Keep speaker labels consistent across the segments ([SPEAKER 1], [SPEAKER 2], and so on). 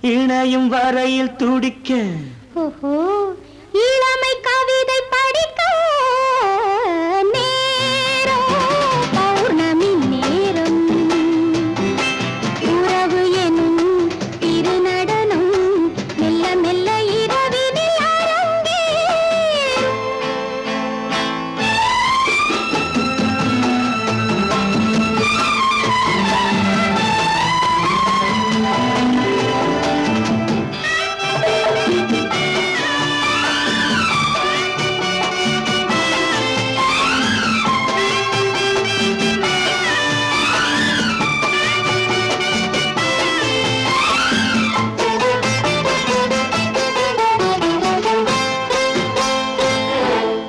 [SPEAKER 1] இணையும் வரையில் துடிக்க
[SPEAKER 2] இளமை கவிதை படிக்க நேரம் பௌர்ணமி நேரம் உறவு எனும் திருநடனம் மெல்ல மெல்ல இரவினில்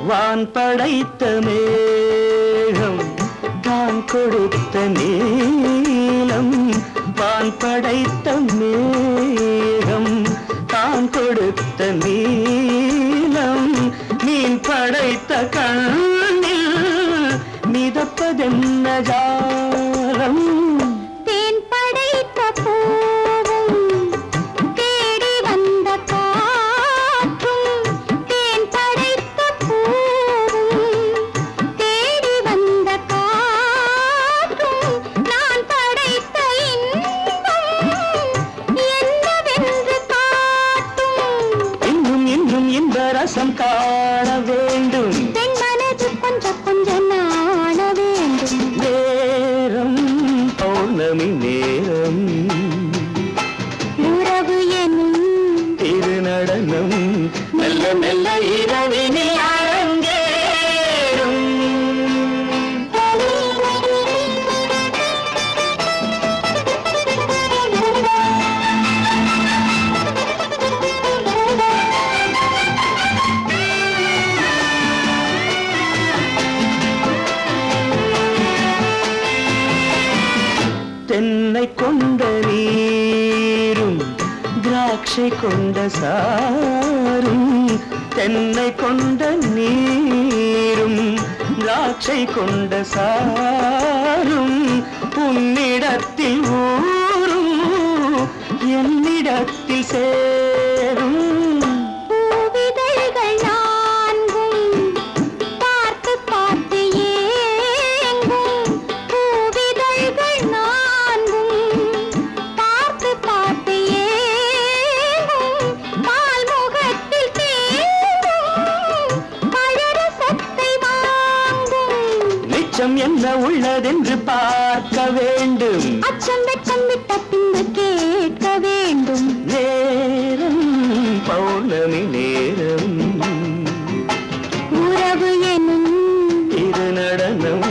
[SPEAKER 1] வான் படைத்த மேகம் தான் கொடுத்த நீலம் வான் படைத்த மேகம் தான் கொடுத்த நீலம் மீன் படைத்த கண்ணில் மிதப்பதென்ன ஜாலம் ரசம் காண வேண்டும்
[SPEAKER 2] பெண் மனது கொஞ்சம் கொஞ்சம் நாண வேண்டும்
[SPEAKER 1] நேரம் பௌர்ணமி நேரம்
[SPEAKER 2] உறவு எனும்
[SPEAKER 1] திருநடனம் மெல்ல மெல்ல இரவினில் அரங்கேறும் தென்னை கொண்ட நீரும் திராட்சை கொண்ட சாரும் தென்னை கொண்ட நீரும் திராட்சை கொண்ட சாரும் உன்னிடத்தில் ஊரும் என்னிடத்தில் சேரும் என்ன உள்ளதென்று பார்க்க வேண்டும்
[SPEAKER 2] அச்சம் வெச்சம் விட்ட பின்பு கேட்க வேண்டும்
[SPEAKER 1] நேரம் பௌர்ணமி நேரம்
[SPEAKER 2] உறவு எனும்
[SPEAKER 1] திருநடனம்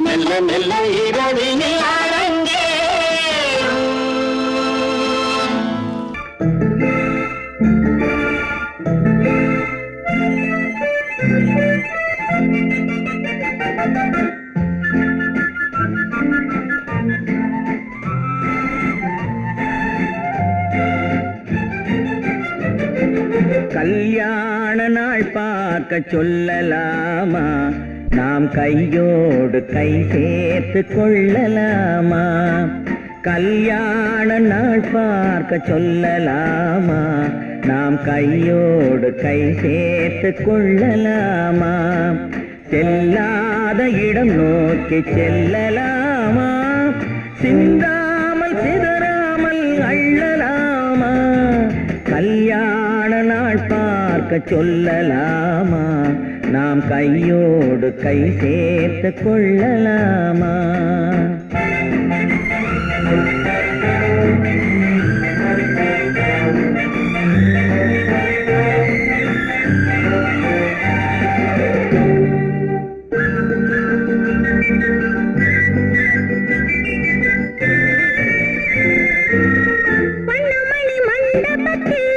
[SPEAKER 1] மெல்ல மெல்ல இரவினில்
[SPEAKER 3] கல்யாண நாள் பார்க்க சொல்லலாமா நாம் கையோடு கை சேர்த்து கொள்ளலாமா கல்யாண நாள் பார்க்க சொல்லலாமா நாம் கையோடு கை சேர்த்து கொள்ளலாமா செல்லாத இடம் நோக்கி செல்லலாமா சிந்தாமல் சிதறாமல் அள்ளலாமா கல்யாண நாள் பார்க்க சொல்லலாமா நாம் கையோடு கை சேர்த்து கொள்ளலாமா
[SPEAKER 2] மண்டபத்தில்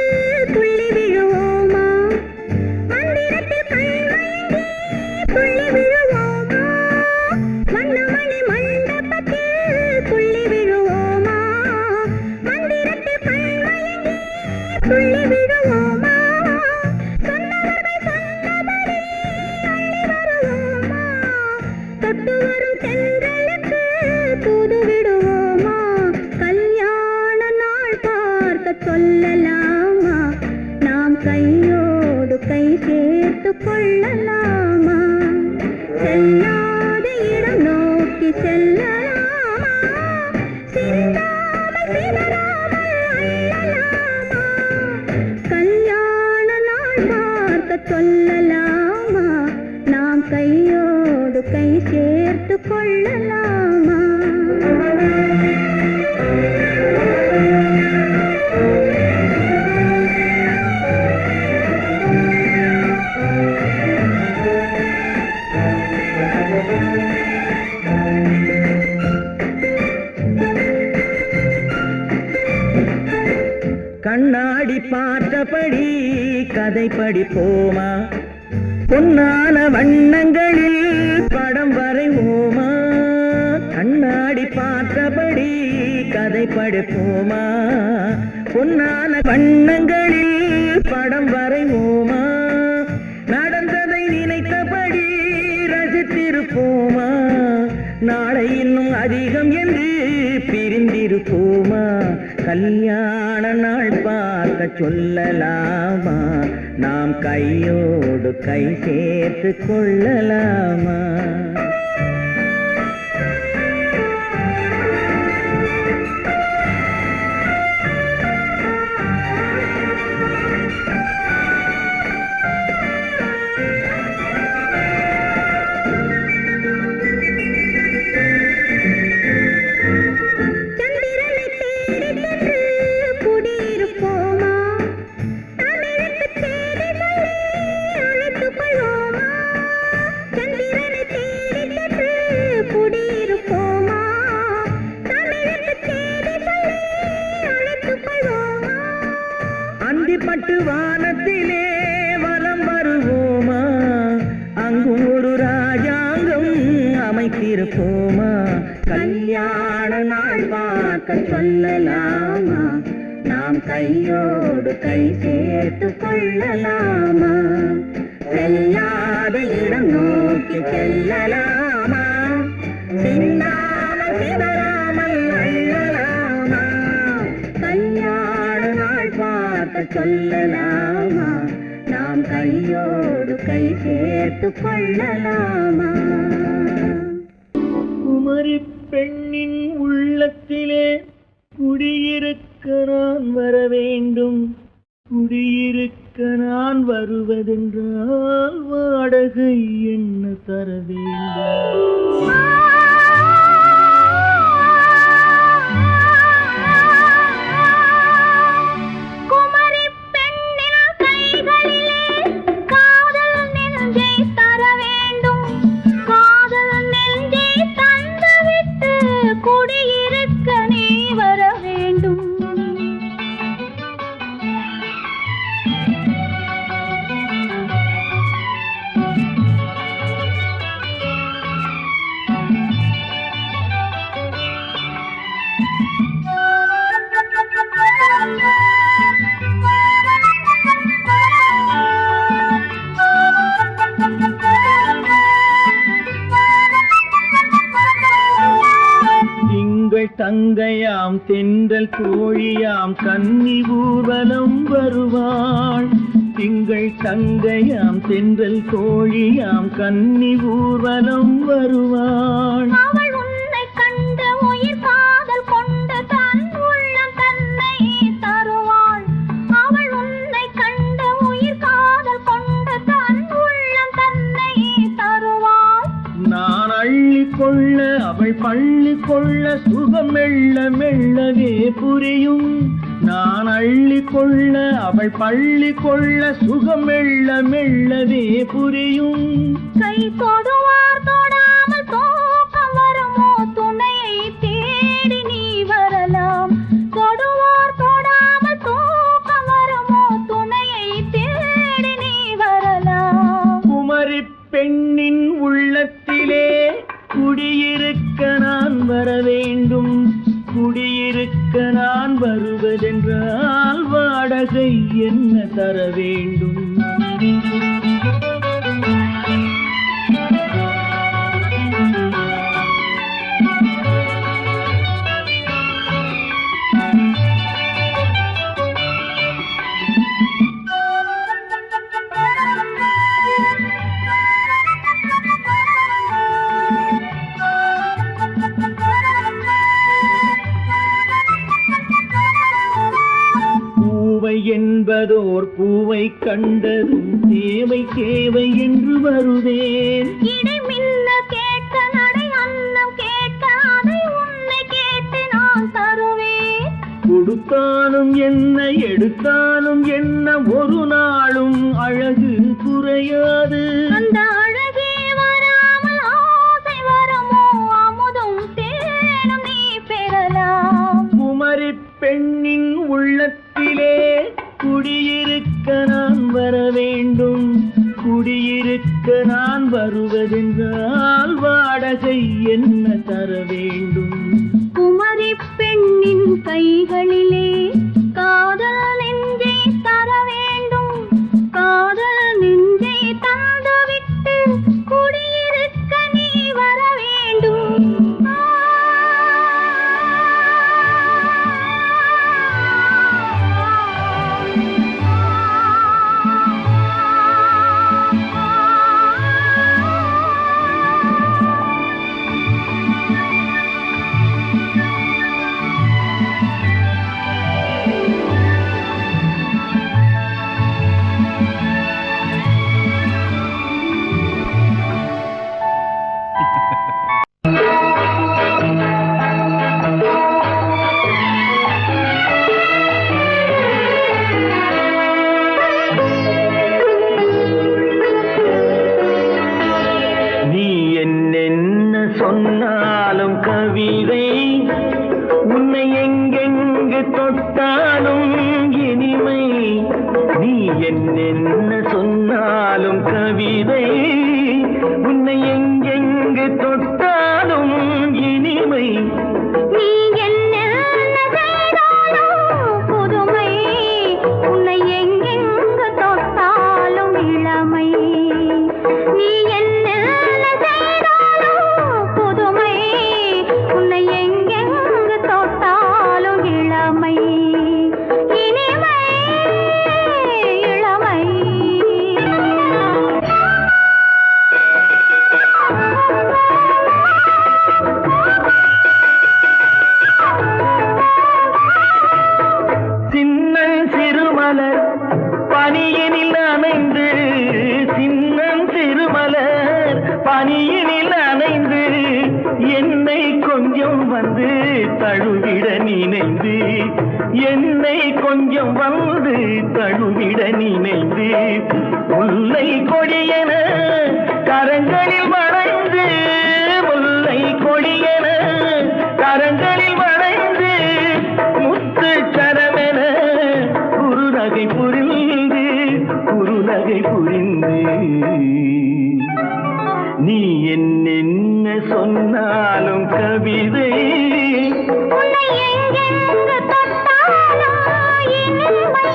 [SPEAKER 2] கல்யாண நாள் பார்க்க சொல்லலாமா, நாம் கையோடு கை சேர்த்து கொள்ளலாமா?
[SPEAKER 3] கண்ணாடி பார்த்தபடி கதை படிப்போமா, பொன்னான வண்ணங்களில் படம் வரைவோமா? கண்ணாடி பார்த்தபடி கதை படிப்போமா, பொன்னான வண்ணங்களில் படம் வரைவோமா? நடந்ததை நினைத்தபடி ரசித்திருப்போமா, நாளை இன்னும் அதிகம் என்று பிரிந்திருப்போமா? கல்யாண நாள் பார்க்க சொல்லலாமா, நாம் கையோடு கை சேர்த்து கொள்ளலாமா? அந்திப்பட்டு வானத்திலே வலம் வருவோமா, அங்கும் ஒரு ராஜாங்கம் அமைத்திருப்போமா? கல்யாண நாள் பார்க்க சொல்லலாமா, நாம் கையோடு கை சேர்த்து கொள்ளலாமா? செல்லாத இடம் நோக்கி செல்லலாமா, சின்னாமல் சிதறாமல் அள்ளலாமா? கல்யாண நாள் பார்க்க சொல்லலாமா, நாம் கையோடு கை சேர்த்து கொள்ளலாமா? குமரி பெண்ணின் உள்ளத்திலே குடியிருக்க நான் வர வேண்டும், குடியிருக்க நான் வருவதென்றால் வாடகை என்ன தர வேண்டும்? தங்கையாம் தென்றல் தோழியாம் கன்னி ஊர்வலம் வருவாள், திங்கள் தங்கையாம் தென்றல் தோழியாம் கன்னி ஊர்வலம் வருவாள்.
[SPEAKER 2] அவள் உன்னை கண்ட உயிர் காதல் கொண்டு தன் உள்ளம் தன்னை தருவாள். அவள் உன்னை கண்ட உயிர் காதல் கொண்டு தன் உள்ளம் தன்னை தருவாள்.
[SPEAKER 3] நான் அள்ளி கொள்ள அவள் பள்ளி கொள்ள சுகம் மெல்ல மெல்லவே புரியும். நான் அள்ளி கொள்ள அவள் பள்ளி கொள்ள சுகம் மெல்ல மெல்லவே புரியும்.
[SPEAKER 2] கை தொடுவார் தொடாமல் தூக்கம் வருமோ, துணையை தேடி நீ வரலாம். தொடுவார் தொடாமல் தூக்கம் வருமோ, துணையை தேடி நீ வரலாம்.
[SPEAKER 3] குமரி பெண்ணின் உள்ளத்திலே குடியிருக்க நான் வர வேண்டும், குடியிருக்க நான் வருவதென்றால் வாடகை என்ன தர வேண்டும்? என்பதோர் பூவை கண்டதும் தேவை தேவை என்று வருவேன்.
[SPEAKER 2] இடை மின்ன கேட்க நடை அன்னம் கேட்க அதை உன்னை கேட்டு நான் தருவேன்.
[SPEAKER 3] கொடுத்தாலும் என்ன எடுத்தாலும் என்ன ஒரு நாளும் அழகு குறையாது.
[SPEAKER 2] அந்த அழகே வராமல் ஆசை வரமோ அமுதும் தேனும் நீ பெறலாம்.
[SPEAKER 3] குமரி பெண்ணின் உள்ளத்திலே குடியிருக்க நான் வர வேண்டும். குடியிருக்க நான் வருவதென்றால் வாடகை என்ன தர வேண்டும்?
[SPEAKER 2] குமரி பெண்ணின் கைகளிலே காதல் நெஞ்சை தர வேண்டும். காதல் நெஞ்சை தந்துவிட்டு குடியிருக்க நீ வர வேண்டும்.
[SPEAKER 3] நீ என்னென்ன சொன்னாலும் கவிதை, உன்னை எங்கெங்கு தொட்டாலும் இனிமை. நீ என்னென்ன சொன்னாலும் கவிதை, உன்னை எங்கெங்கு தொட்டாலும் இனிமை.
[SPEAKER 2] நீ என்ன செய்தாலும் புதுமை, உன்னை எங்கெங்கு தொட்டாலும் இளமை. நீ என்ன செய்தாலும் புதுமை, உன்னை எங்கெங்கு தொட்டாலும் இளமை. இனிமை இளமை.
[SPEAKER 3] சின்னன் சிறுமலர் பனியினில் அணைந்து, சின்னன் சிறுமலர் பனியினில் அணைந்து, என்னை கொஞ்சம் வந்து தழுவிட நினைந்து, என்னை கொஞ்சம் வந்து தழுவிட நினைந்து, முல்லை கொடியென கரங்களில் வளைந்து, முல்லை கொடியென கரங்களில் வளைந்து, முத்து சரமென குறுநகை புரிந்து, குறுநகை புரிந்து. நீ என்னென்ன சொன்னாலும் கவிதை,
[SPEAKER 2] உன்னை எங்கெங்கு தொட்டாலும் இனிமை.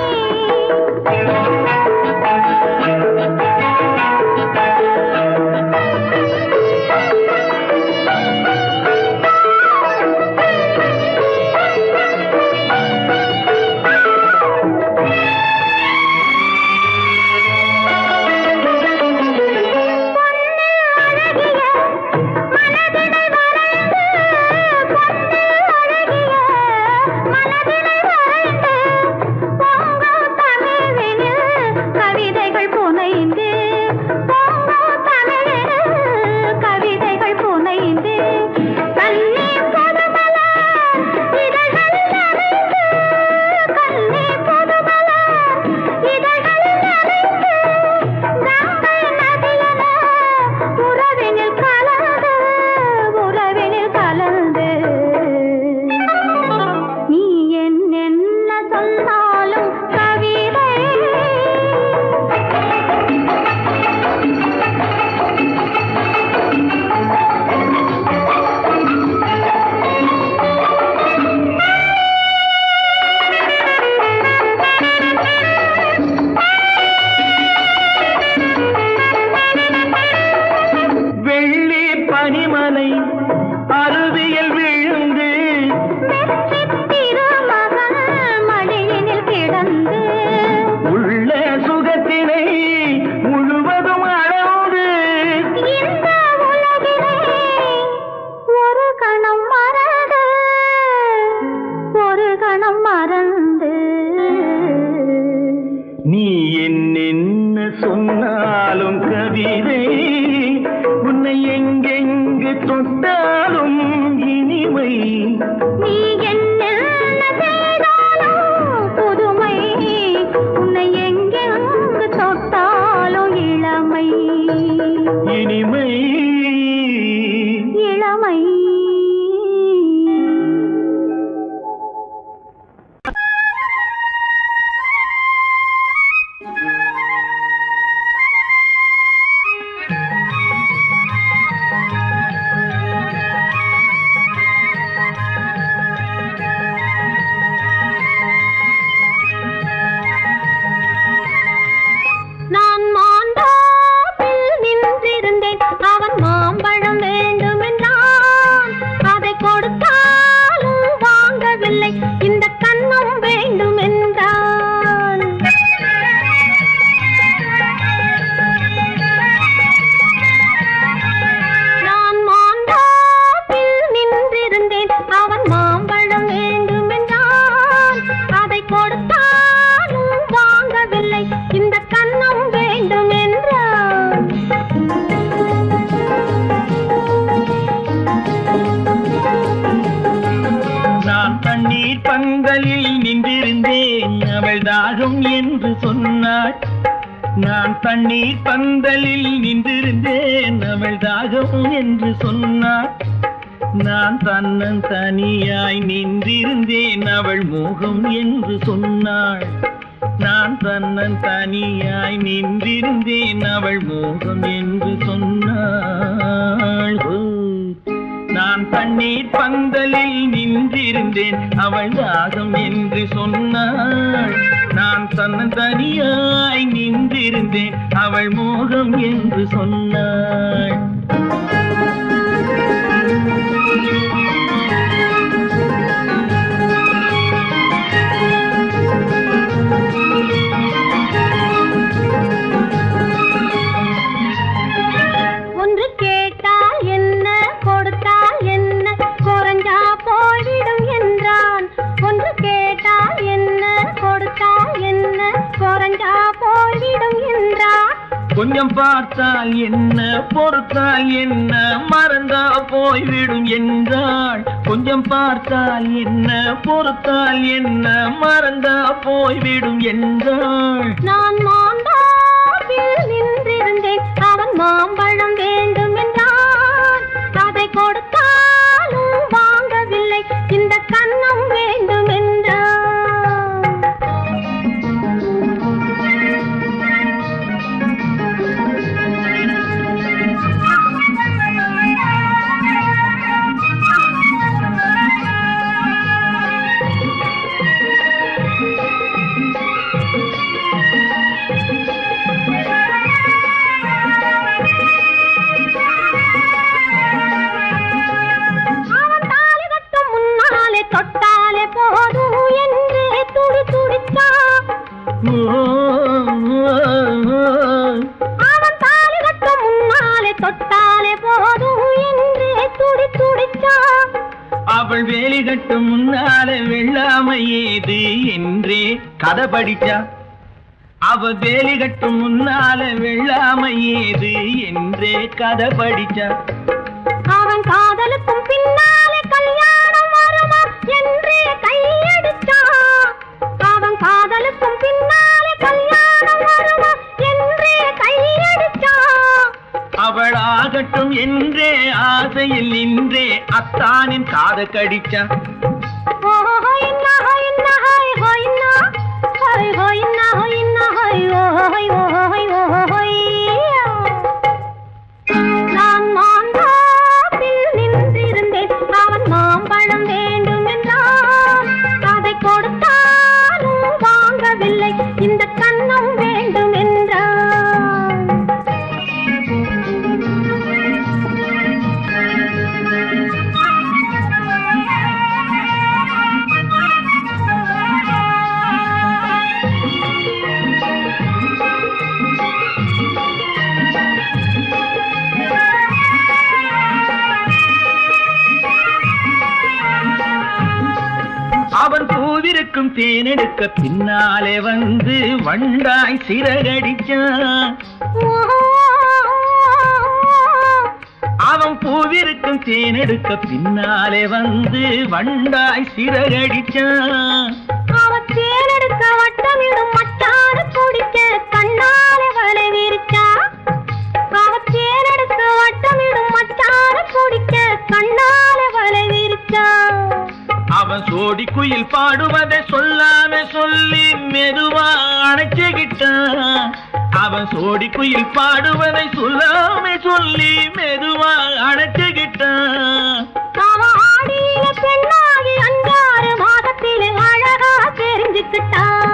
[SPEAKER 2] வாங்கவில்லை இந்த கன்னம் வேண்டும் என்றான். நான் மாந்தோப்பில் நின்றிருந்தேன் அவன் மாம்பழம் வேண்டும் என்றான். அதை கொடுத்தாலும் வாங்கவில்லை இந்த கன்னம் வேண்டும் என்றான்.
[SPEAKER 3] நான் தண்ணீர் பந்தலில் நின்றிருந்தேன் அவள் தாகம் என்று சொன்னாள். நான் தண்ணீர் பந்தலில் நின்றிருந்தேன் அவள் தாகம் என்று சொன்னாள். நான் தன்னன் தனியாய் நின்றிருந்தேன் அவள் மோகம் என்று சொன்னாள். நான் தன்னன் தனியாய் நின்றிருந்தேன் அவள் மோகம் என்று சொன்னாள். நான் தண்ணீர் பந்தலில் நின்றிருந்தேன் அவள் தாகம் என்று சொன்னாள். நான் தன்னன் தனியாய் நின்றிருந்தேன் அவள் மோகம் என்று சொன்னாள்.
[SPEAKER 2] ஒன்று கேட்டால் என்ன கொடுத்தால் என்ன குறைஞ்சா போய்விடும் என்றான். ஒன்று கேட்டால் என்ன கொடுத்தால் என்ன குறைஞ்சா போய்விடும் என்றான்.
[SPEAKER 3] கொஞ்சம் பார்த்தால் என்ன பொறுத்தால் என்ன மறந்தா போய்விடும் என்றாள். கொஞ்சம் பார்த்தால் என்ன பொறுத்தால் என்ன மறந்தா போய்விடும் என்றாள்.
[SPEAKER 2] நான் மாந்தோப்பில் நின்றிருந்தேன் அவன் மாம்பழம் வேண்டும் என்றான். அதை கொடுத்தாலும் வாங்கவில்லை இந்த கன்னம் வேண்டும் என்றான். அவன் தாலி கட்டும் முன்னாலே தொட்டாலே போதும் என்று துடி துடித்தான். அவன் தாலி கட்டும் முன்னாலே தொட்டாலே போதும் என்று துடி துடித்தான்.
[SPEAKER 3] அவள் வேலி கட்டும் முன்னால வெள்ளாமை ஏது என்றே கதை படிச்சா. அவ வேலி கட்டும் முன்னால வெள்ளாமை ஏது என்றே கதை படிச்சா.
[SPEAKER 2] அவன் காதலுக்கும் பின்னாலே கல்யாணம் வருமா என்றே கையடிச்சான். அவன் காதலுக்கும் பின்னாலே கல்யாணம் வருமா என்றே கையடிச்சான்.
[SPEAKER 3] அவள் ஆகட்டும் என்றே ஆசையில் நின்றே அத்தானின் காத கடிச்சா.
[SPEAKER 2] நான் மாந்தோப்பில் நின்றிருந்தேன் அவன் மாம்பழம் வேண்டும் என்றான். அதை கொடுத்தாலும் வாங்கவில்லை இந்த கன்னம் வேண்டும் என்றான்.
[SPEAKER 3] அவன் பூவிருக்கும் தேனெடுக்க பின்னாலே வந்து வண்டாய் சிறகடிச்சான். அவன் பூவிருக்கும் தேனெடுக்க பின்னாலே வந்து வண்டாய் சிறகடிச்சான்.
[SPEAKER 2] அவன் தேனெடுக்க வட்டமிடும் மச்சான குடிக்க கண்ணாலே வலை விரிச்சா. அவன் தேனெடுக்க வட்டமிடும் மச்சான குடிக்க கண்ணாலே வலை விரிச்சா.
[SPEAKER 3] அவன் சோடி குயில் பாடுவதை சொல்லாம சொல்லி மெதுவா அணைச்சுக்கிட்டான். அவன் சோடி குயில் பாடுவதை சொல்லாம சொல்லி மெதுவா அணைச்சுக்கிட்டான்.
[SPEAKER 2] அவன் ஆடியில பெண்ணாகி 5-6 மாதத்திலே அழகா தெரிஞ்சுக்கிட்டான்.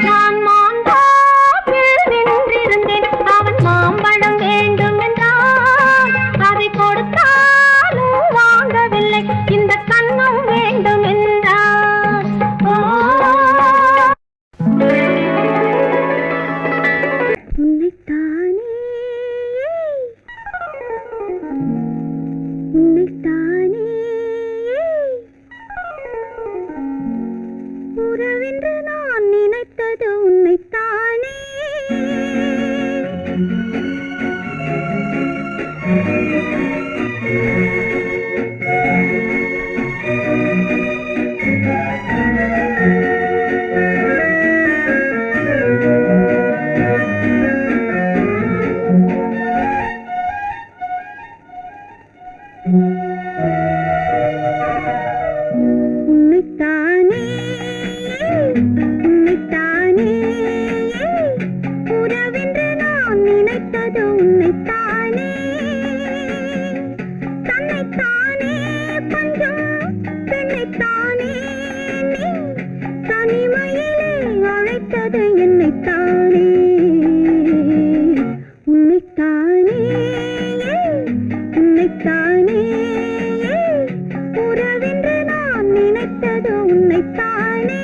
[SPEAKER 2] நான் மாந்தோப்பில் நின்று உறவென்று நான் நினைத்தது உன்னைத்தானே. தன்னைத்தானே கொஞ்சம் பெண்ணைத்தானே நீ தனிமையிலே அழைத்தது என்னைத்தானே. உன்னைத்தானே உன்னைத்தானே உறவென்று நான் நினைத்தது உன்னைத்தானே.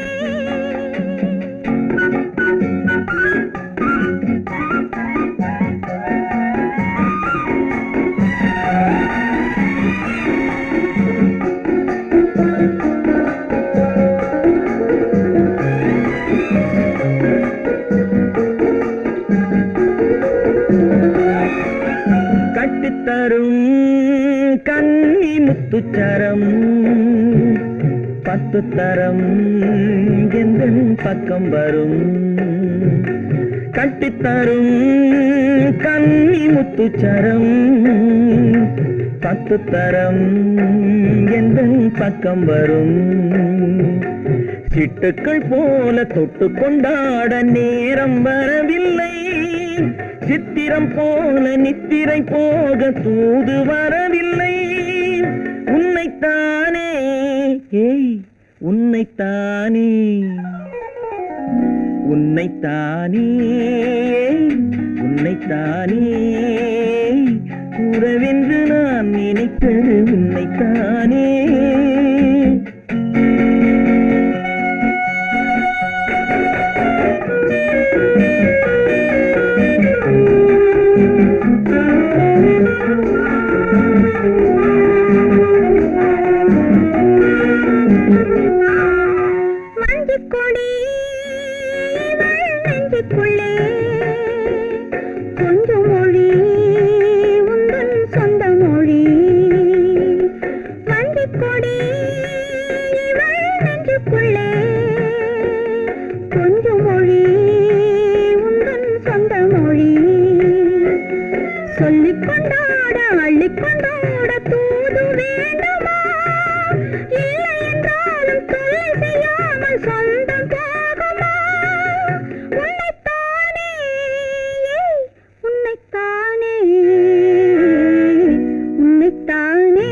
[SPEAKER 1] கட்டித்தரும் கன்னி முத்துச்சரம் 10 தரம் எந்தன் பக்கம் வரும். கட்டித்தரும் கன்னி முத்துச்சரம் 10 தரம் எந்தன் பக்கம் வரும். சிட்டுக்கள் போல தொட்டு கொண்டாட நேரம் வரவில்லை. சித்திரம் போல நித்திரை போக தூது வரவில்லை. உன்னைத்தானே ஏய் உன்னைத்தானே உன்னைத்தானே உன்னைத்தானே உறவென்று நான் நினைத்தது உன்னைத்தானே.
[SPEAKER 2] மஞ்சுக்கொடி நெஞ்சுக்குள்ளே கொஞ்சம் மொழி உந்தன் சொந்த மொழி. மஞ்சுக்கொடி நெஞ்சுக்குள்ளே கொஞ்சம் மொழி உந்தன் சொந்த மொழி. சொல்லிக் கொண்டாட அள்ளிக் கொண்டாட தூது வேண்டுமா? இல்லை என்றாலும் தொல்லை செய்யாமல் சொந்தம் போகுமா? உன்னைத்தானே உன்னைத்தானே உன்னைத்தானே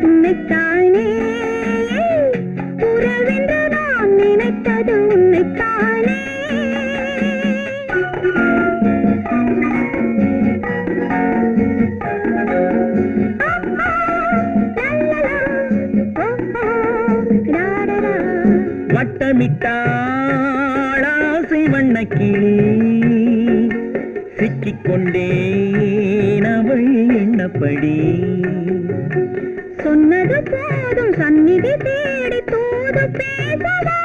[SPEAKER 2] உன்னைத்தானே உறவென்று நான் நினைத்தது உன்னைத்தானே.
[SPEAKER 1] வட்டமிட்டாளாசை வண்ணக்கிளி சிக்கிக்கொண்டேன் அவள் எண்ணப்படி.
[SPEAKER 2] சொன்னது போதும் சந்நிதி தேடி தூது பேசவா?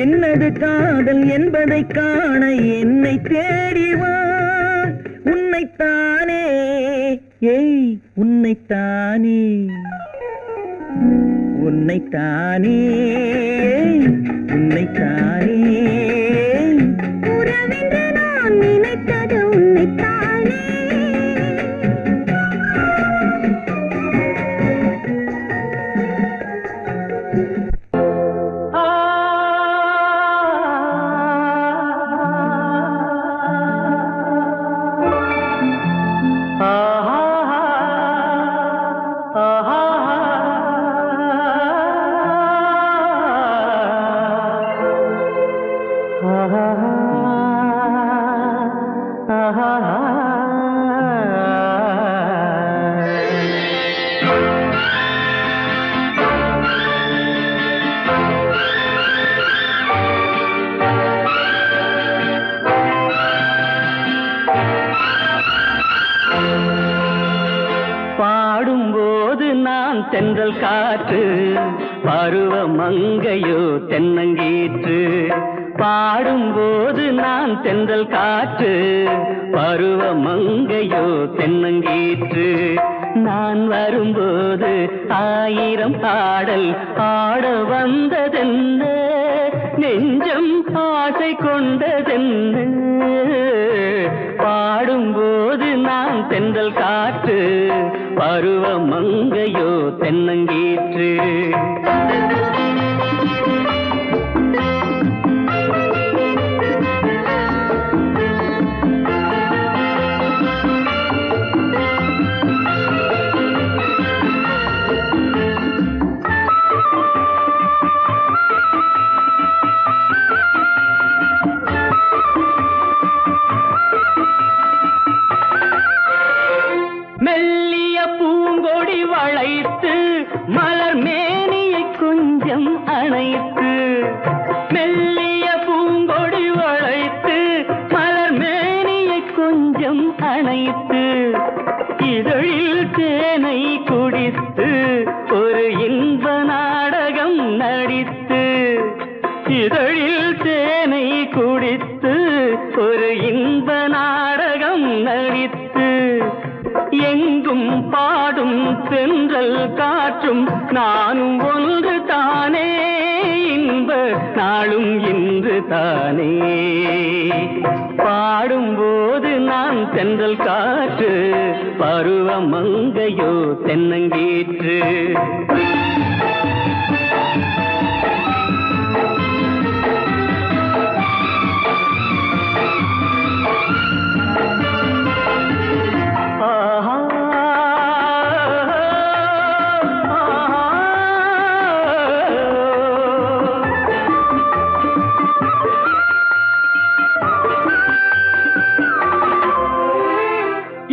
[SPEAKER 1] என்னது காதல் என்பதை காண என்னை தேடிவா. உன்னைத்தானே ஏய் உன்னைத்தானே உன்னைத்தானே உன்னைத்தானே
[SPEAKER 2] உறவென்று நான் நினைத்தது உன்னைத்தானே.
[SPEAKER 1] பாடும்போது நான் தென்றல் காற்று பருவ மங்கையோ தென்னங்கீற்று. பாடும்போது நான் தென்றல் காற்று பருவ மங்கையோ தென்னங்கீற்று. நான் வரும்போது 1000 பாடல் ஆட வந்ததென்ன நெஞ்சம் ஆசை கொண்டதென்ன. பாடும்போது நான் தென்றல் காற்று பருவ மங்கையோ தென்னங்கீற்று. ஆயிரம் அணைத்து இதழில் தேனை குடித்து ஒரு இன்ப நாடகம் நடித்து இதழில் தேனை குடித்து ஒரு இன்ப நாடகம் நடித்து எங்கும் பாடும் தென்றல் காற்றும் நானும் ஒன்று தானே இன்ப நாளும் இன்று தானே பாடும்போது நான் தென்றல் காற்று பருவ மங்கையோ தென்னங்கீற்று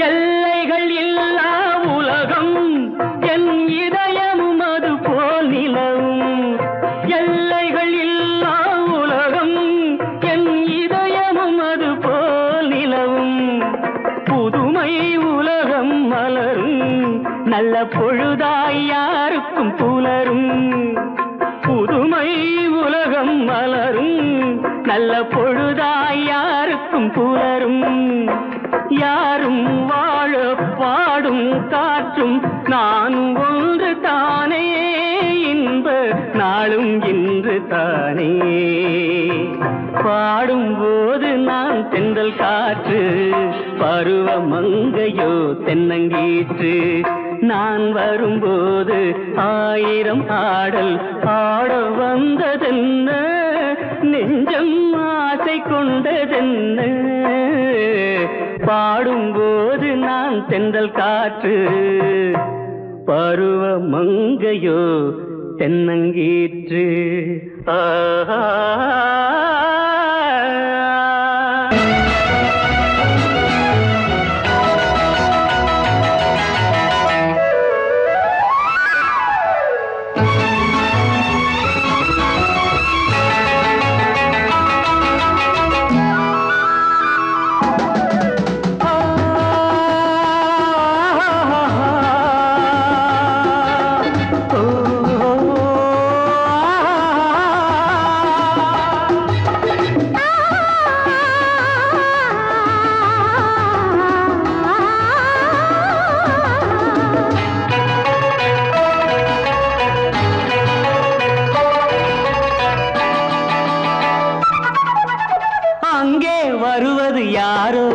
[SPEAKER 1] எல்லைகள் இல்லா உலகம் என் இதயமும் அது போல் நிலவும் எல்லைகள் இல்லா உலகம் என் இதயமும் அது போல் நிலவும் புதுமை உலகம் மலரும் நல்ல பொழுதாய் யாருக்கும் புலரும் புதுமை உலகம் மலரும் நல்ல பொழுதாய் யாருக்கும் புலரும் யாரும் வாழ பாடும் காற்றும் நானும் ஒன்று தானே இன்ப நாளும் இன்று தானே பாடும்போது நான் தென்றல் காற்று பருவ மங்கையோ தென்னங்கீற்று நான் வரும்போது ஆயிரம் ஆடல் ஆட வந்ததென்ன நெஞ்சம் ஆசை கொண்டதென்ன பாடும்போது நான் தென்றல் காற்று பருவ மங்கையோ தென்னங்கீற்று ஆஹா வருவது யாரோ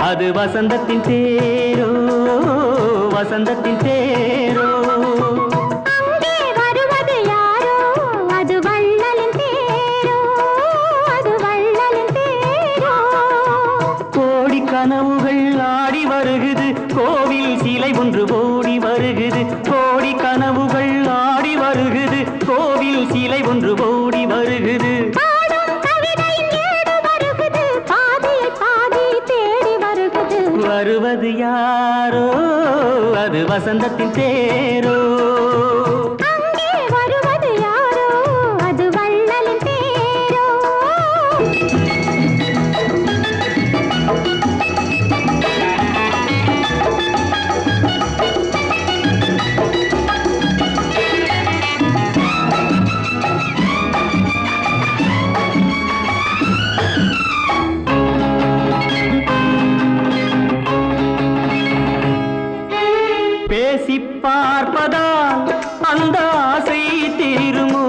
[SPEAKER 1] அது வசந்தத்தின் தேரோ வசந்தத்தின் தேரோ
[SPEAKER 2] அங்கே வருவது யாரோ அது வள்ளலின் தேரோ அது வள்ளலின் தேரோ
[SPEAKER 1] கோடி கனவுகள் ஆடி வருகுது கோவில் சிலை ஒன்று ஓடி வருகுது கோடி கனவுகள் ஆடி வருகுது கோவில் சிலை ஒன்று ஓடி வருகுது வருவது யாரோ அது வசந்தத்தின் தேரோ
[SPEAKER 2] அங்கே வருவது யாரோ அது வள்ளலின் தேரோ
[SPEAKER 1] பேசி பார்ப்பதால் அந்த ஆசை தீருமோ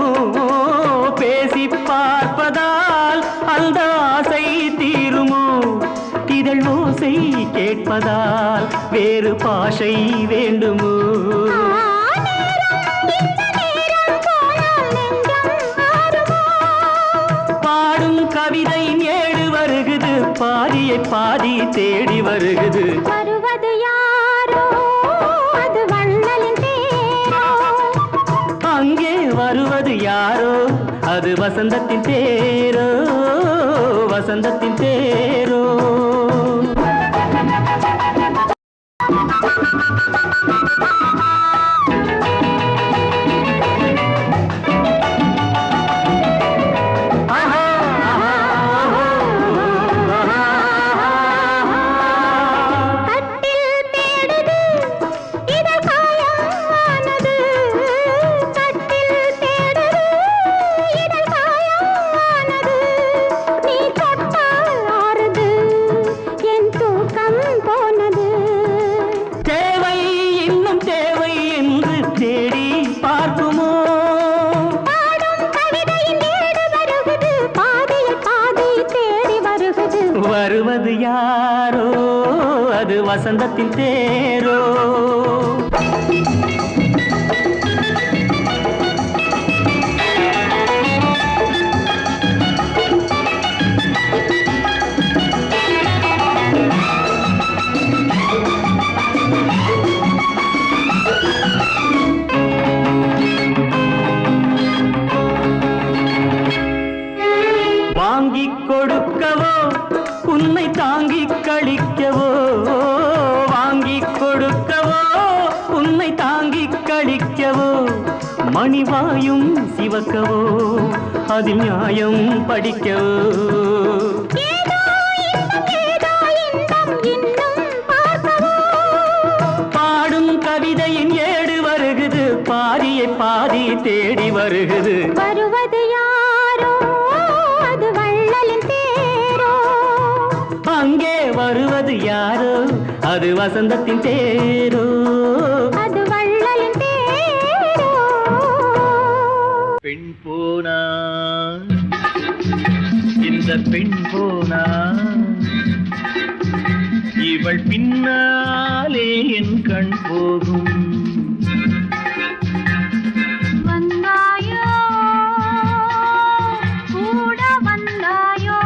[SPEAKER 1] பேசி பார்ப்பதால் அந்த ஆசை தீருமோ இதழ் ஓசை கேட்பதால் வேறு பாஷை வேண்டுமோ பாடும் கவிதை ஏடு வருகுது பாதியை பாதி தேடி வருகுது
[SPEAKER 2] வருவது யாரோ அது வள்ளலின் தேரோ
[SPEAKER 1] அங்கே வருவது யாரோ அது வசந்தத்தின் தேரோ வசந்தத்தின் தேரோ வருவது யாரோ அது வசந்தத்தின் தேரோ. வாங்கிக் கொடுக்கவோ உன்னை தாங்கிக் கழிக்கவோ, வாங்கிக் கொடுக்கவோ உன்னை தாங்கிக் கழிக்கவோ, மணிவாயும் சிவக்கவோ அதில் நியாயம் படிக்கவோ. பாடும் கவிதையின் ஏடு வருகுது, பாதியை பாதி தேடி வருகுது.
[SPEAKER 2] வருவது யாரோ அது வள்ளலின் தேரோ.
[SPEAKER 1] அங்கே வருவது யாரோ அது வசந்தத்தின் தேரோ.
[SPEAKER 2] அது வள்ளலின் தேரோ.
[SPEAKER 3] பெண் போனா இந்த பெண் போனா இவள் பின்னாலே என் கண் போகும்.
[SPEAKER 2] வந்தாயோ கூட வந்தாயோ,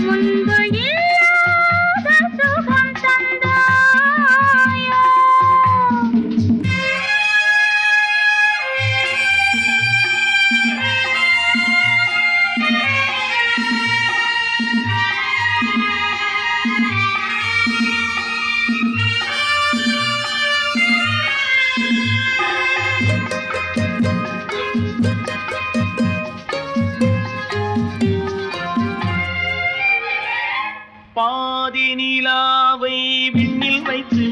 [SPEAKER 2] முன்பு இல்லாத சுகம் தந்தாயோ.
[SPEAKER 3] பாதி நிலாவை விண்ணில் வைத்து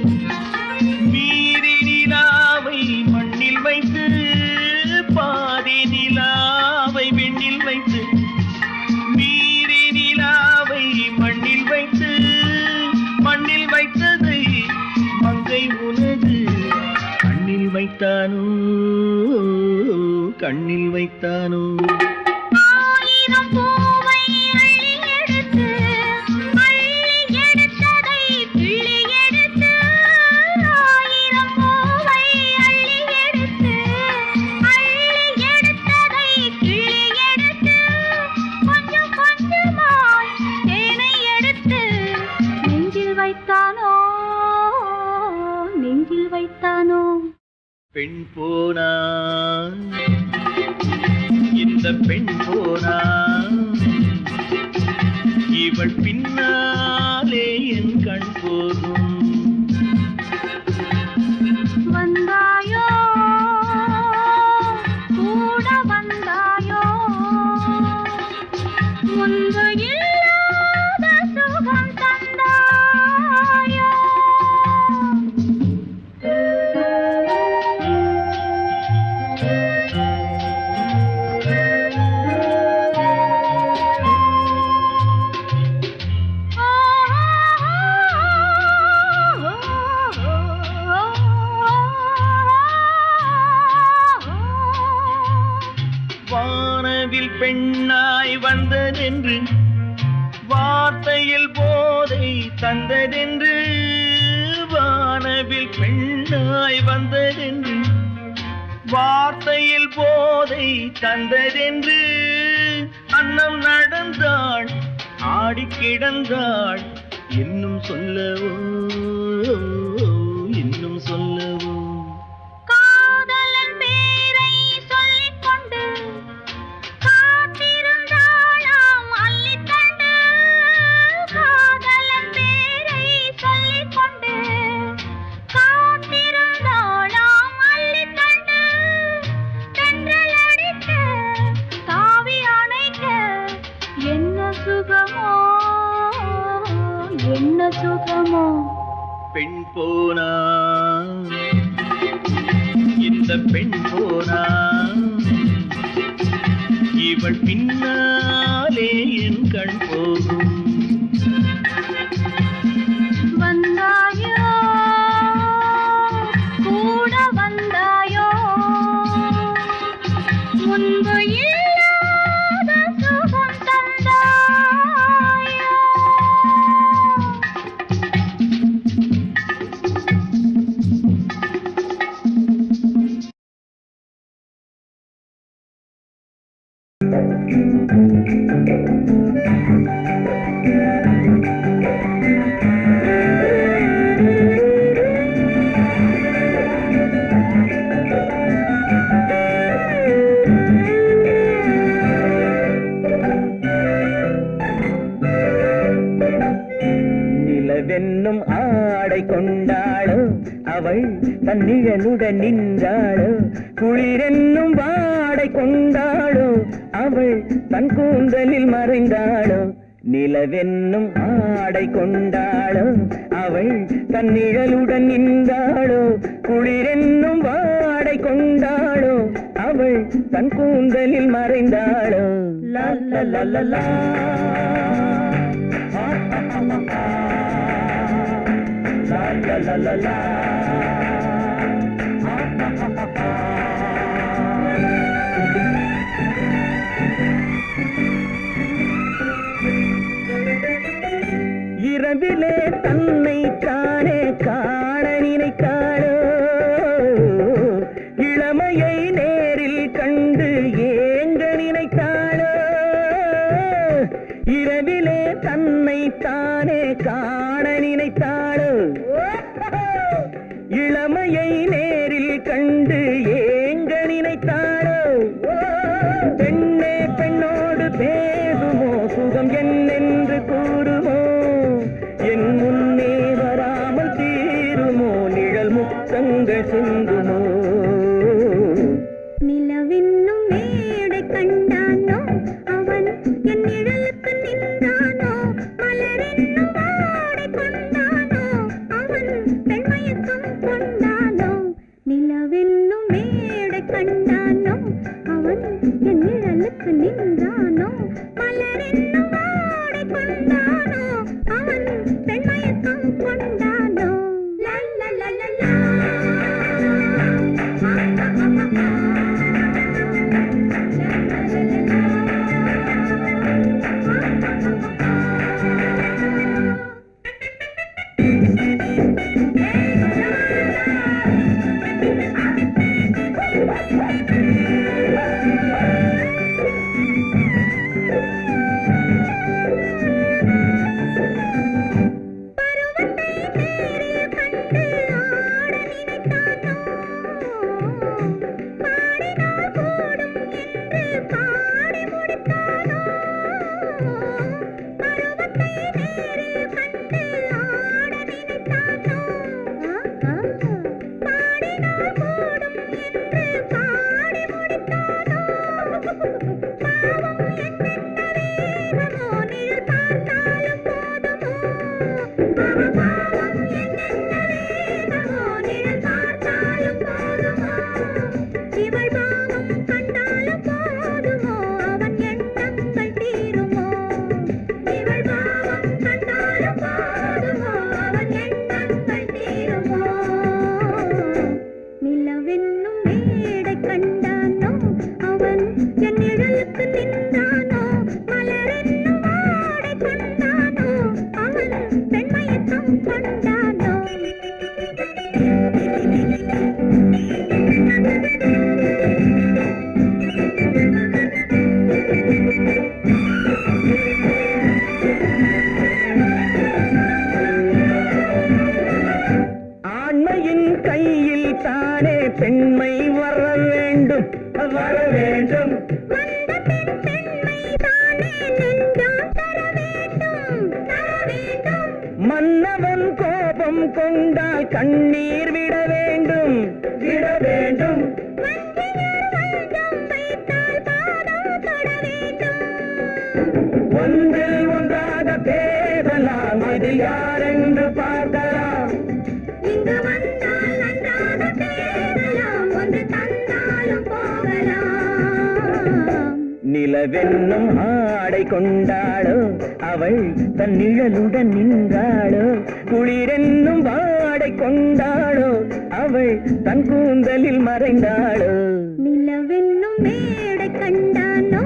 [SPEAKER 3] மீதி நிலாவை மண்ணில் வைத்து, பாதி நிலாவை விண்ணில் வைத்து மீதி நிலாவை மண்ணில் வைத்து, மண்ணில் வைத்ததை மங்கை உனது கண்ணில் வைத்தானோ, கண்ணில் வைத்தானோ.
[SPEAKER 2] ஆயிரம் பூவை அள்ளி எடுத்து, அள்ளி எடுத்ததை கிள்ளி எடுத்து, ஆயிரம் பூவை அள்ளி எடுத்து, அள்ளி எடுத்ததை கிள்ளி எடுத்து, கொஞ்சம் கொஞ்சமாய் தேனை எடுத்து நெஞ்சில் வைத்தானோ, நெஞ்சில் வைத்தானோ.
[SPEAKER 3] பெண் போனா இந்த பெண் போனா இவள் பின்னாலே என் கண் போகும்.
[SPEAKER 2] வந்தாயோ கூட வந்தாயோ, முன்பு இல்லாத சுகம் தந்தாயோ.
[SPEAKER 3] வானவில் பெண்ணாய் வந்ததென்று, வார்த்தையில் போதை தந்ததென்று, வானவில் பெண்ணாய் வந்ததென்று, வார்த்தையில் போதை தந்ததென்று, அன்னம் நடந்தாள் ஆடி கிடந்தாள், இன்னும் சொல்லவோ இன்னும் சொல்லவோ.
[SPEAKER 2] காதலன் பேரை சொல்லிக் கொண்டு காத்திருந்தாளாம் அள்ளித்தண்டு, காதலன் பேரை சொல்லிக் கொண்டு காத்திருந்தாளாம் அள்ளித்தண்டு, தென்றல் அடிக்க தாவி அணைக்க என்ன சுகமோ, என்ன சுகமோ.
[SPEAKER 3] பெண் போனா இந்த பெண் போனா இவள் பின்னாலே என் கண் போகும்.
[SPEAKER 2] வந்தாயோ கூட வந்தாயோ, முன்பு இல்லாத சுகம் தந்தாயோ.
[SPEAKER 1] நிலவென்னும் ஆடை கொண்டாளோ அவள் தன் நிழலுடன் நின்றாளோ குளிரென்னும் வாடை கொண்டாளோ அவள் தன் கூந்தலில் மறைந்தாளோ நிலவென்னும் ஆடை கொண்டாளோ அவள் தன் நிழலுடன் நின்றாளோ குளிரென்னும் வாடை கொண்டாளோ அவள் தன் கூந்தலில் மறைந்தாளோ லா லா லா லா லா la la la la இரவிலே தன்னை தானே காண நினைத்தாளோ இளமையை நேரில் கண்டு ஏங்க நினைத்தாளோ இரவிலே தன்னை தானே காண நினைத்தாளோ இளமையை நேரில் கண்டு ஏங்க நினைத்தாளோ பெண்ணே பெண்ணோடு பேசுமோ சுகம் என்னென்று கூறுமோ என் முன்னே வராமல் தீருமோ நிழல் முத்தங்கள் சிந்துமோ
[SPEAKER 2] நிலவென்னும் மேடை கண்டானோ அவன் என் நிழலுக்கு நின்றானோ மலரென்னும் வாடை கொண்டானோ அவன் பெண்மயக்கம் கொண்டானோ நிலவென்னும் மேடை கண்டானோ அவன் என் நிழலுக்கு நின்றானோ மலரென்னும் வாடை கொண்டானோ அவன் பெண்மயக்கம் கொண்டானோ லா லா லா லா லா
[SPEAKER 1] பெண்மை வர வேண்டும் வர வேண்டும் மன்னவன் கோபம் கொண்டால் கண்ணீர் விட வேண்டும் விட வேண்டும் ஒன்றில் ஒன்றாக பேசலாம் அது யாரென்று பார்க்கலாம்
[SPEAKER 2] இங்கு வந்தால் நன்றாக பேசலாம் ஒன்று தந்தாலும் போகலாம்
[SPEAKER 1] நிலவென்னும் ஆடை கொண்டாளோ அவள் தன் நிழலுடன் நின்றாளோ குளிரென்னும் வாடை கொண்டாளோ அவள் தன் கூந்தலில் மறைந்தாளோ
[SPEAKER 2] நிலவென்னும் மேடை கண்டானோ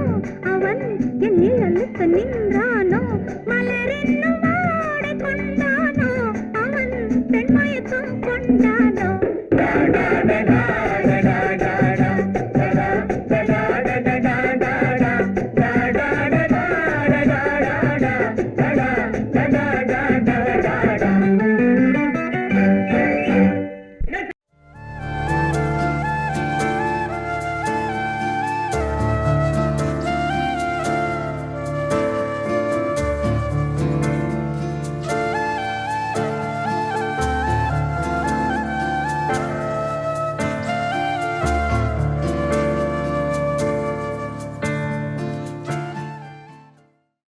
[SPEAKER 2] அவன் என் நிழலுக்கு நின்றானோ